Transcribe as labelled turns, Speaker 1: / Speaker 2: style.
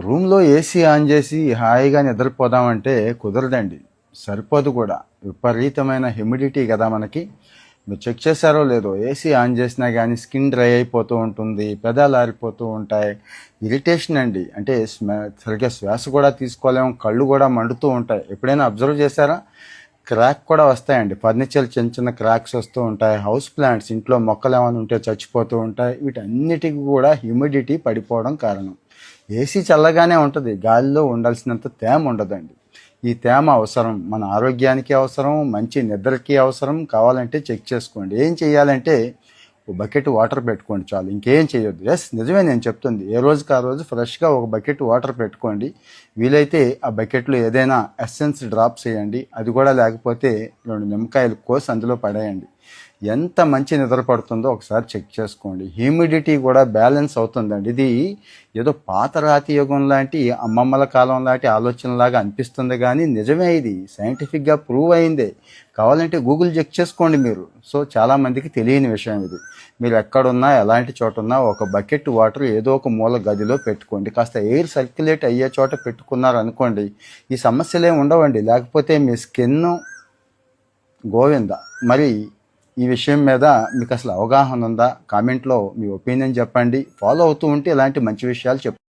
Speaker 1: రూమ్లో AC on చేసి హాయిగా నిద్రపోదామంటే కుదరదండి. సరిపోదు కూడా. విపరీతమైన హ్యూమిడిటీ కదా మనకి. మీరు చెక్ చేశారో లేదో, ఏసీ ఆన్ చేసినా కానీ స్కిన్ డ్రై అయిపోతూ ఉంటుంది, పెదాలు ఆరిపోతూ ఉంటాయి. ఇరిటేషన్ అండి. అంటే సరిగ్గా శ్వాస కూడా తీసుకోలేము, కళ్ళు కూడా మండుతూ ఉంటాయి. ఎప్పుడైనా అబ్జర్వ్ చేశారా? క్రాక్ కూడా వస్తాయండి. ఫర్నిచర్ చిన్న చిన్న క్రాక్స్ వస్తూ ఉంటాయి. హౌస్ ప్లాంట్స్, ఇంట్లో మొక్కలు ఏమైనా ఉంటే చచ్చిపోతూ ఉంటాయి. వీటన్నిటికీ కూడా హ్యూమిడిటీ పడిపోవడం కారణం. ఏసీ చల్లగానే ఉంటుంది, గాలిలో ఉండాల్సినంత తేమ ఉండదండి. ఈ తేమ అవసరం, మన ఆరోగ్యానికి అవసరం, మంచి నిద్రకి అవసరం. కావాలంటే చెక్ చేసుకోండి. ఏం చేయాలంటే ఒక బకెట్ వాటర్ పెట్టుకోండి చాలు, ఇంకేం చేయొద్దు. ఎస్, నిజమే నేను చెప్తుంది. ఏ రోజుకి ఆ రోజు ఫ్రెష్గా ఒక బకెట్ వాటర్ పెట్టుకోండి. వీలైతే ఆ బకెట్లో ఏదైనా ఎస్సెన్స్ డ్రాప్స్ చేయండి. అది కూడా లేకపోతే 2 నిమ్మకాయలు కోసి అందులో పడేయండి. ఎంత మంచి నిద్ర పడుతుందో ఒకసారి చెక్ చేసుకోండి. హ్యూమిడిటీ కూడా బ్యాలెన్స్ అవుతుందండి. ఇది ఏదో పాత రాతి యుగం లాంటి, అమ్మమ్మల కాలం లాంటి ఆలోచనలాగా అనిపిస్తుంది, కానీ నిజమే. ఇది సైంటిఫిక్గా ప్రూవ్ అయిందే. కావాలంటే గూగుల్ చెక్ చేసుకోండి మీరు. సో చాలామందికి తెలియని విషయం ఇది. మీరు ఎక్కడున్నా, ఎలాంటి చోట ఉన్నా ఒక బకెట్ వాటర్ ఏదో ఒక మూల గదిలో పెట్టుకోండి. కాస్త ఎయిర్ సర్క్యులేట్ అయ్యే చోట పెట్టుకున్నారు అనుకోండి, ఈ సమస్యలే ఉండవండి. లేకపోతే మీ స్కిన్ గోవింద. మరి ఈ విషయం మీద మీకు అసలు అవగాహన ఉందా? కామెంట్లో మీ ఒపీనియన్ చెప్పండి. ఫాలో అవుతూ ఉంటే ఇలాంటి మంచి విషయాలు